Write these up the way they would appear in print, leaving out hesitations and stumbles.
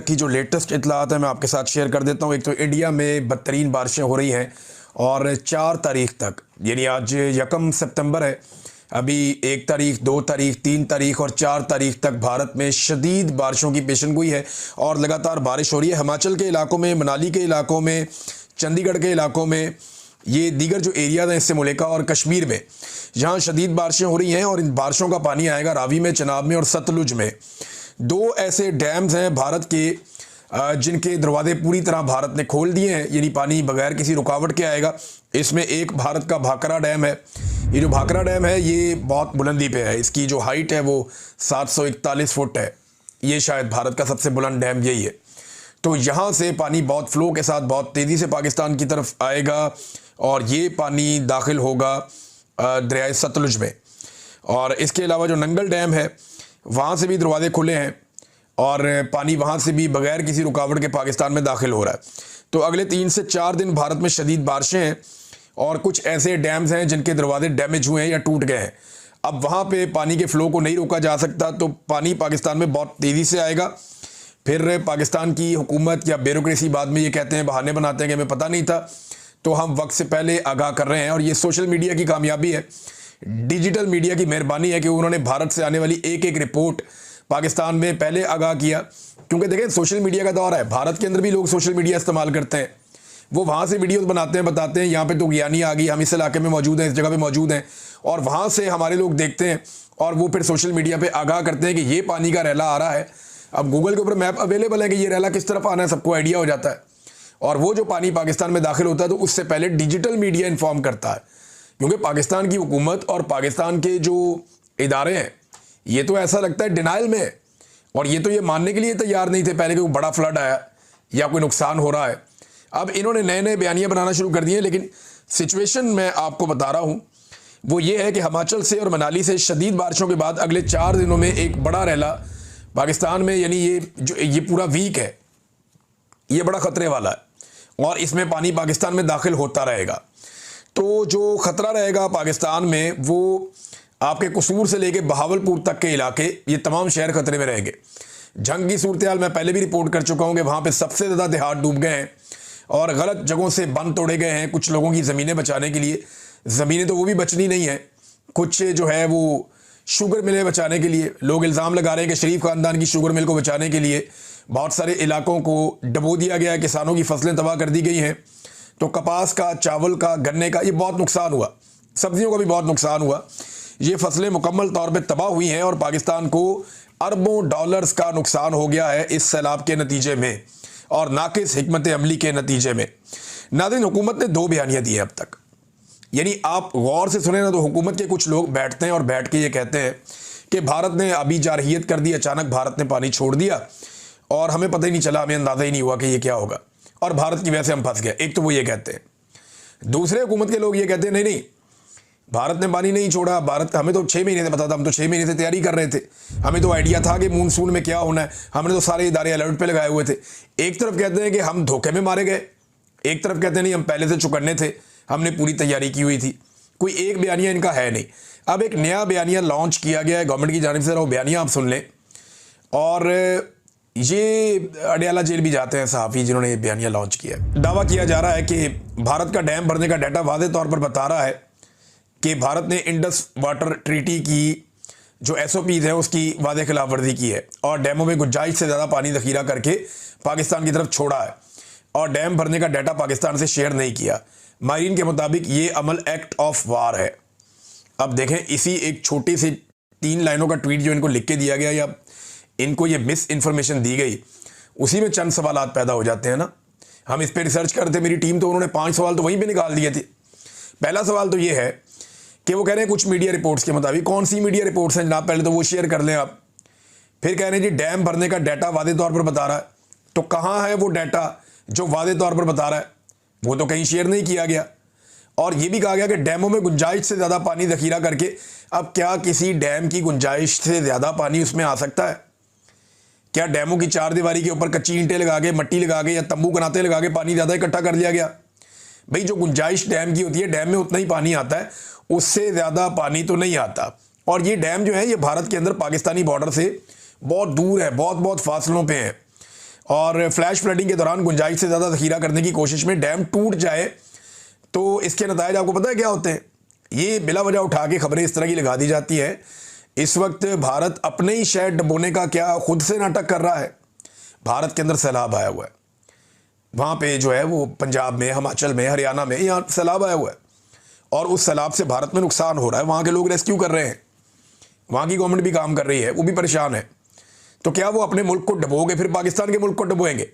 की जो लेटेस्ट इतलात है मैं आपके साथ शेयर कर देता हूँ। एक तो इंडिया में बदतरीन बारिशें हो रही हैं और 4 तारीख तक, यानी आज 1 सितंबर है, अभी 1 तारीख, 2 तारीख, 3 तारीख और 4 तारीख तक भारत में शदीद बारिशों की पेशनगोई है और लगातार बारिश हो रही है। हिमाचल के इलाकों में, मनाली के इलाकों में, चंडीगढ़ के इलाकों में, ये दीगर जो एरियाज़ हैं इससे मुल्का और कश्मीर में, जहाँ शदीद बारिशें हो रही हैं और इन बारिशों का पानी आएगा रावी में, चनाब में और सतलुज में। 2 ऐसे डैम्स हैं भारत के जिनके दरवाजे पूरी तरह भारत ने खोल दिए हैं, यानी पानी बगैर किसी रुकावट के आएगा। इसमें एक भारत का भाखरा डैम है। ये जो भाखरा डैम है ये बहुत बुलंदी पे है, इसकी जो हाइट है वो 741 फुट है। ये शायद भारत का सबसे बुलंद डैम यही है। तो यहाँ से पानी बहुत फ्लो के साथ बहुत तेज़ी से पाकिस्तान की तरफ आएगा और ये पानी दाखिल होगा दरियाए सतलुज में। और इसके अलावा जो नंगल डैम है वहाँ से भी दरवाजे खुले हैं और पानी वहाँ से भी बगैर किसी रुकावट के पाकिस्तान में दाखिल हो रहा है। तो अगले 3 से 4 दिन भारत में शदीद बारिशें हैं और कुछ ऐसे डैम्स हैं जिनके दरवाजे डैमेज हुए हैं या टूट गए हैं। अब वहाँ पे पानी के फ़्लो को नहीं रोका जा सकता, तो पानी पाकिस्तान में बहुत तेज़ी से आएगा। फिर पाकिस्तान की हुकूमत या ब्यूरोक्रेसी बाद में ये कहते हैं, बहाने बनाते हैं कि हमें पता नहीं था, तो हम वक्त से पहले आगाह कर रहे हैं। और ये सोशल मीडिया की कामयाबी है, डिजिटल मीडिया की मेहरबानी है कि उन्होंने भारत से आने वाली एक एक रिपोर्ट पाकिस्तान में पहले आगाह किया। क्योंकि देखें, सोशल मीडिया का दौर है, भारत के अंदर भी लोग सोशल मीडिया इस्तेमाल करते हैं। वो वहाँ से वीडियोस बनाते हैं, बताते हैं यहाँ पे तो ज्ञानी आ गई, हम इस इलाके में मौजूद हैं, इस जगह पे मौजूद हैं, और वहाँ से हमारे लोग देखते हैं और वो फिर सोशल मीडिया पे आगाह करते हैं कि ये पानी का रैला आ रहा है। अब गूगल के ऊपर मैप अवेलेबल है कि ये रैला किस तरफ आना है, सबको आइडिया हो जाता है। और वो जो पानी पाकिस्तान में दाखिल होता है तो उससे पहले डिजिटल मीडिया इन्फॉर्म करता है, क्योंकि पाकिस्तान की हुकूमत और पाकिस्तान के जो इदारे हैं ये तो ऐसा लगता है डिनाइल में है, और ये तो ये मानने के लिए तैयार नहीं थे पहले कि कोई बड़ा फ्लड आया या कोई नुकसान हो रहा है। अब इन्होंने नए नए बयानियाँ बनाना शुरू कर दिए, लेकिन सिचुएशन मैं आपको बता रहा हूँ वो ये है कि हिमाचल से और मनाली से शदीद बारिशों के बाद अगले 4 दिनों में एक बड़ा रैला पाकिस्तान में, यानी ये पूरा वीक है, ये बड़ा ख़तरे वाला है और इसमें पानी पाकिस्तान में दाखिल होता रहेगा। तो जो ख़तरा रहेगा पाकिस्तान में वो आपके कसूर से लेके बहावलपुर तक के इलाके, ये तमाम शहर ख़तरे में रहेंगे। जंग की सूरत हाल मैं पहले भी रिपोर्ट कर चुका हूँ कि वहाँ पे सबसे ज़्यादा देहात डूब गए हैं और गलत जगहों से बंद तोड़े गए हैं कुछ लोगों की ज़मीनें बचाने के लिए। ज़मीनें तो वो भी बचनी नहीं है, कुछ जो है वो शुगर मिलें बचाने के लिए। लोग इल्ज़ाम लगा रहे हैं कि शरीफ ख़ानदान की शुगर मिल को बचाने के लिए बहुत सारे इलाकों को डबो दिया गया है, किसानों की फसलें तबाह कर दी गई हैं। तो कपास का, चावल का, गन्ने का ये बहुत नुकसान हुआ, सब्जियों का भी बहुत नुकसान हुआ। ये फसलें मुकम्मल तौर पे तबाह हुई हैं और पाकिस्तान को अरबों डॉलर्स का नुकसान हो गया है इस सैलाब के नतीजे में और नाकिस हिकमत अमली के नतीजे में। नाज़रीन, हुकूमत ने 2 बयानियाँ दी हैं अब तक, यानी आप गौर से सुने ना तो हुकूमत के कुछ लोग बैठते हैं और बैठ के ये कहते हैं कि भारत ने अभी जारहियत कर दी, अचानक भारत ने पानी छोड़ दिया और हमें पता ही नहीं चला, हमें अंदाज़ा ही नहीं हुआ कि ये क्या होगा और भारत की वजह से हम फंस गए। एक तो वो ये कहते हैं। दूसरे हुकूमत के लोग ये कहते हैं नहीं नहीं, भारत ने पानी नहीं छोड़ा, भारत, हमें तो 6 महीने से पता था, हम तो 6 महीने से तैयारी कर रहे थे, हमें तो आइडिया था कि मानसून में क्या होना है, हमने तो सारे इदारे अलर्ट पे लगाए हुए थे। एक तरफ कहते हैं कि हम धोखे में मारे गए, एक तरफ कहते हैं नहीं हम पहले से चौकन्ने थे, हमने पूरी तैयारी की हुई थी। कोई एक बयानिया इनका है नहीं। अब एक नया बयानिया लॉन्च किया गया है गवर्नमेंट की जानिब से, वो बयानिया आप सुन लें। और ये अडयाला जेल भी जाते हैं सहाफ़ी जिन्होंने ये बयानिया लॉन्च किया है। दावा किया जा रहा है कि भारत का डैम भरने का डाटा वाज़े तौर पर बता रहा है कि भारत ने इंडस वाटर ट्रीटी की जो SOPs है उसकी वाज़े खिलाफ वर्जी की है और डैमों में गुंजाइश से ज़्यादा पानी ज़ख़ीरा करके पाकिस्तान की तरफ छोड़ा है और डैम भरने का डाटा पाकिस्तान से शेयर नहीं किया। माहिरीन के मुताबिक ये अमल एक्ट ऑफ वार है। अब देखें, इसी एक छोटी सी 3 लाइनों का ट्वीट जो इनको लिख के दिया गया या इनको ये मिस इन्फॉर्मेशन दी गई, उसी में चंद सवालात पैदा हो जाते हैं ना। हम इस पर रिसर्च कर रहे थे, मेरी टीम, तो उन्होंने 5 सवाल तो वहीं पे निकाल दिए थे। पहला सवाल तो ये है कि वो कह रहे हैं कुछ मीडिया रिपोर्ट्स के मुताबिक, कौन सी मीडिया रिपोर्ट्स हैं जनाब, पहले तो वो शेयर कर लें आप। फिर कह रहे हैं जी डैम भरने का डाटा वादे तौर पर बता रहा है, तो कहाँ है वो डाटा जो वादे तौर पर बता रहा है? वो तो कहीं शेयर नहीं किया गया। और ये भी कहा गया कि डैमों में गुंजाइश से ज़्यादा पानी ज़ख़ीरा करके। अब क्या किसी डैम की गुंजाइश से ज़्यादा पानी उसमें आ सकता है? क्या डैमों की 4 दीवारी के ऊपर कच्ची ईंटें लगा के, मट्टी लगा के या तंबू कनाते लगा के पानी ज़्यादा इकट्ठा कर लिया गया? भाई, जो गुंजाइश डैम की होती है, डैम में उतना ही पानी आता है, उससे ज़्यादा पानी तो नहीं आता। और ये डैम जो है ये भारत के अंदर पाकिस्तानी बॉर्डर से बहुत दूर है, बहुत बहुत फासलों पे है। और फ्लैश फ्लडिंग के दौरान गुंजाइश से ज़्यादा ज़ख़ीरा करने की कोशिश में डैम टूट जाए तो इसके नतायज आपको पता है क्या होते हैं? ये बिला वजह उठा के खबरें इस तरह की लगा दी जाती है। इस वक्त भारत अपने ही शहर डुबोने का क्या खुद से नाटक कर रहा है। भारत के अंदर सैलाब आया हुआ है, वहाँ पे जो है वो पंजाब में, हिमाचल में, हरियाणा में, यहाँ सैलाब आया हुआ है और उस सैलाब से भारत में नुकसान हो रहा है। वहाँ के लोग रेस्क्यू कर रहे हैं, वहाँ की गवर्नमेंट भी काम कर रही है, वो भी परेशान है। तो क्या वो अपने मुल्क को डुबोगे फिर पाकिस्तान के मुल्क को डुबोएंगे?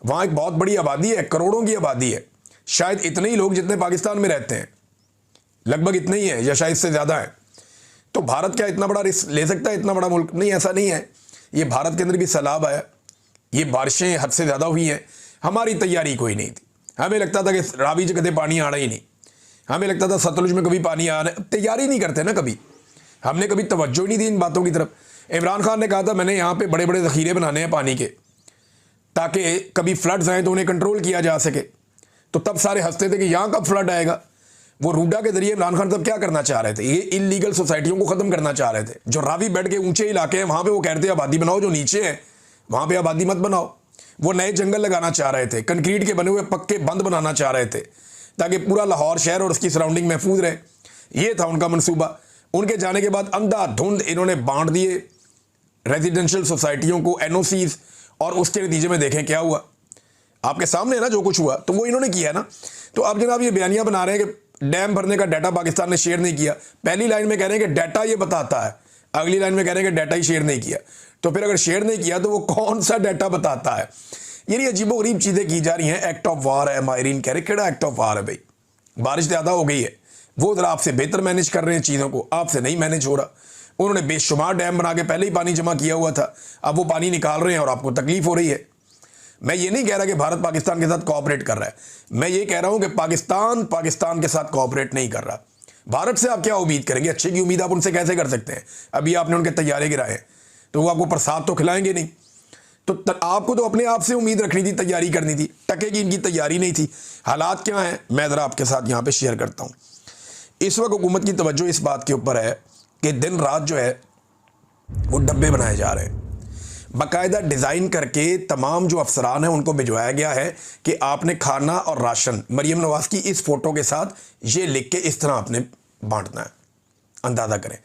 वहाँ एक बहुत बड़ी आबादी है, करोड़ों की आबादी है, शायद इतने ही लोग जितने पाकिस्तान में रहते हैं, लगभग इतने ही है या शायद इससे ज़्यादा है। तो भारत क्या इतना बड़ा रिस्क ले सकता है? इतना बड़ा मुल्क नहीं, ऐसा नहीं है। ये भारत के अंदर भी सैलाब आया, ये बारिशें हद से ज़्यादा हुई हैं, हमारी तैयारी कोई नहीं थी। हमें लगता था कि रावी से कभी पानी आना ही नहीं, हमें लगता था सतलुज में कभी पानी आना, तैयारी नहीं करते ना कभी, हमने कभी तवज्जो ही नहीं दी इन बातों की तरफ। इमरान खान ने कहा था मैंने यहाँ पे बड़े बड़े ज़ख़ीरे बनाने हैं पानी के, ताकि कभी फ्लड्स आए तो उन्हें कंट्रोल किया जा सके। तो तब सारे हंसते थे कि यहाँ कब फ्लड आएगा। वो रूडा के जरिए इमरान खान तब क्या करना चाह रहे थे? ये इलीगल सोसाइटियों को ख़त्म करना चाह रहे थे। जो रावी बेड के ऊंचे इलाके हैं वहाँ पे वो कहते हैं आबादी बनाओ, जो नीचे है वहाँ पे आबादी मत बनाओ। वो नए जंगल लगाना चाह रहे थे, कंक्रीट के बने हुए पक्के बंद बनाना चाह रहे थे, ताकि पूरा लाहौर शहर और उसकी सराउंडिंग महफूज रहे। ये था उनका मनसूबा। उनके जाने के बाद अंधाधुंध इन्होंने बांट दिए रेजिडेंशियल सोसाइटियों को NOCs, और उसके नतीजे में देखें क्या हुआ, आपके सामने ना जो कुछ हुआ। तो वो इन्होंने किया ना। तो अब जनाब ये बयानियां बना रहे हैं कि डैम भरने का डाटा पाकिस्तान ने शेयर नहीं किया। पहली लाइन में कह रहे हैं कि डाटा ये बताता है, अगली लाइन में कह रहे हैं कि डाटा ही शेयर नहीं किया। तो फिर अगर शेयर नहीं किया तो वो कौन सा डाटा बताता है? ये अजीबोगरीब चीज़ें की जा रही हैं। एक्ट ऑफ वार है, माहरीन कह रहे केड़ा एक्ट ऑफ वार है भाई, बारिश ज़्यादा हो गई है, वो ज़रा आपसे बेहतर मैनेज कर रहे हैं चीज़ों को, आपसे नहीं मैनेज हो रहा। उन्होंने बेशुमार डैम बना के पहले ही पानी जमा किया हुआ था, अब वो पानी निकाल रहे हैं और आपको तकलीफ हो रही है। मैं ये नहीं कह रहा कि भारत पाकिस्तान के साथ कोऑपरेट कर रहा है, मैं ये कह रहा हूं कि पाकिस्तान के साथ कोऑपरेट नहीं कर रहा। भारत से आप क्या उम्मीद करेंगे? अच्छे की उम्मीद आप उनसे कैसे कर सकते हैं? अभी आपने उनके तैयारे गिराए तो वो आपको प्रसाद तो खिलाएंगे नहीं। तो आपको तो अपने आप से उम्मीद रखनी थी, तैयारी करनी थी। टके की इनकी तैयारी नहीं थी। हालात क्या हैं मैं ज़रा आपके साथ यहाँ पे शेयर करता हूँ। इस वक्त हुकूमत की तवज्जो इस बात के ऊपर है कि दिन रात जो है वो डब्बे बनाए जा रहे हैं, बाकायदा डिज़ाइन करके तमाम जो अफसरान हैं उनको भिजवाया गया है कि आपने खाना और राशन मरीम नवाज़ की इस फ़ोटो के साथ ये लिख के इस तरह आपने बांटना है। अंदाज़ा करें,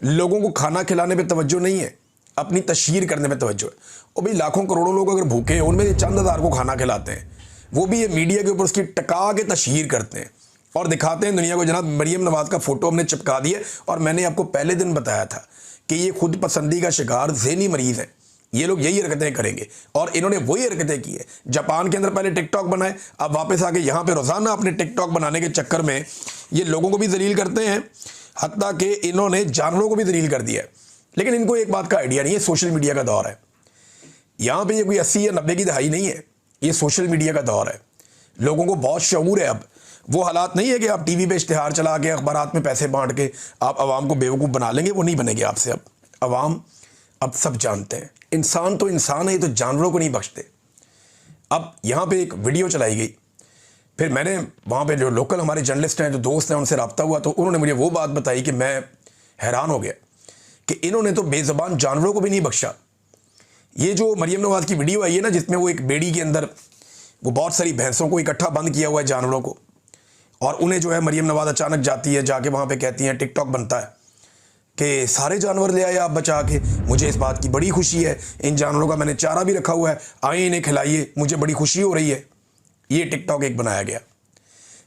लोगों को खाना खिलाने पे तवज्जो नहीं है, अपनी तशहीर करने पे तवज्जो है। और भाई लाखों करोड़ों लोग अगर भूखे हैं, उनमें से चंद हज़ार को खाना खिलाते हैं, वो भी ये मीडिया के ऊपर उसकी टका के तशहीर करते हैं और दिखाते हैं दुनिया को जनाब मरीम नवाज़ का फ़ोटो हमने चिपका दिया। और मैंने आपको पहले दिन बताया था कि ये खुद पसंदी का शिकार ज़हनी मरीज़ है, ये लोग यही हरकतें करेंगे और इन्होंने वही हरकतें की है। जापान के अंदर पहले टिकटॉक बनाए, अब वापस आके यहाँ पे रोज़ाना अपने टिकटॉक बनाने के चक्कर में ये लोगों को भी जलील करते हैं, हत्ता कि इन्होंने जानवरों को भी जलील कर दिया है। लेकिन इनको एक बात का आइडिया नहीं है, सोशल मीडिया का दौर है। यहाँ पे ये कोई 80 या 90 की दहाई नहीं है, ये सोशल मीडिया का दौर है। लोगों को बहुत शऊर है। अब वो हालात नहीं है कि आप टीवी पे इश्तिहार चला के अखबारात में पैसे बांट के आप आवाम को बेवकूफ़ बना लेंगे, वो नहीं बनेंगे आपसे। अब आवाम अब सब जानते हैं, इंसान तो इंसान है, ये तो जानवरों को नहीं बख्शते। अब यहाँ पे एक वीडियो चलाई गई, फिर मैंने वहाँ पे जो लोकल हमारे जर्नलिस्ट हैं, जो दोस्त हैं, उनसे रब्ता हुआ तो उन्होंने मुझे वो बात बताई कि मैं हैरान हो गया कि इन्होंने तो बेज़बान जानवरों को भी नहीं बख्शा। ये जो मरीम नवाज़ की वीडियो आई है ना, जिसमें वो एक बेड़ी के अंदर वो बहुत सारी भैंसों को इकट्ठा बंद किया हुआ है, जानवरों को, और उन्हें जो है मरीम नवाज़ अचानक जाती है, जाके वहाँ पे कहती हैं, टिकटॉक बनता है कि सारे जानवर ले आए आप बचा के, मुझे इस बात की बड़ी खुशी है, इन जानवरों का मैंने चारा भी रखा हुआ है, आए इन्हें खिलाइए, मुझे बड़ी खुशी हो रही है। ये टिकटॉक एक बनाया गया।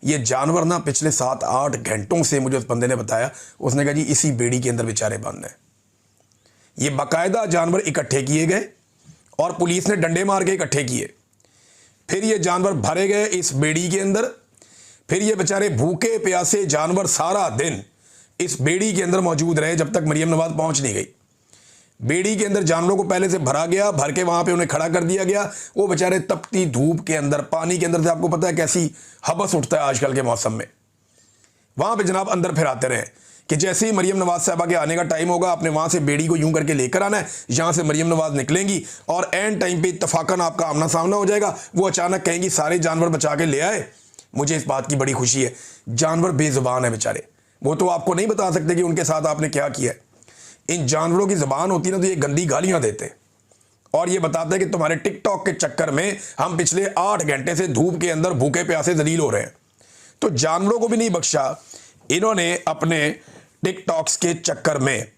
ये जानवर ना पिछले 7-8 घंटों से, मुझे उस बंदे ने बताया, उसने कहा जी इसी बेड़ी के अंदर बेचारे बंद हैं। ये बाकायदा जानवर इकट्ठे किए गए और पुलिस ने डंडे मार के इकट्ठे किए, फिर ये जानवर भरे गए इस बेड़ी के अंदर, फिर ये बेचारे भूखे प्यासे जानवर सारा दिन इस बेड़ी के अंदर मौजूद रहे जब तक मरीम नवाज़ पहुंच नहीं गई। बेड़ी के अंदर जानवरों को पहले से भरा गया, भर के वहां पे उन्हें खड़ा कर दिया गया। वो बेचारे तपती धूप के अंदर, पानी के अंदर से, आपको पता है कैसी हबस उठता है आजकल के मौसम में, वहां पे जनाब अंदर फिर आते रहे कि जैसे ही मरीम नवाज़ साहबा के आने का टाइम होगा, आपने वहां से बेड़ी को यूं करके लेकर आना है, यहां से मरीम नवाज़ निकलेंगी और एंड टाइम पे इत्तफाकन आपका आमना सामना हो जाएगा। वो अचानक कहेंगी सारे जानवर बचा के ले आए, मुझे इस बात की बड़ी खुशी है। जानवर बेजुबान है बेचारे, वो तो आपको नहीं बता सकते कि उनके साथ आपने क्या किया है। इन जानवरों की ज़बान होती ना तो ये गंदी गालियां देते, और ये बताते हैं कि तुम्हारे टिकटॉक के चक्कर में हम पिछले 8 घंटे से धूप के अंदर भूखे प्यासे जलील हो रहे हैं। तो जानवरों को भी नहीं बख्शा इन्होंने अपने टिकटॉक्स के चक्कर में।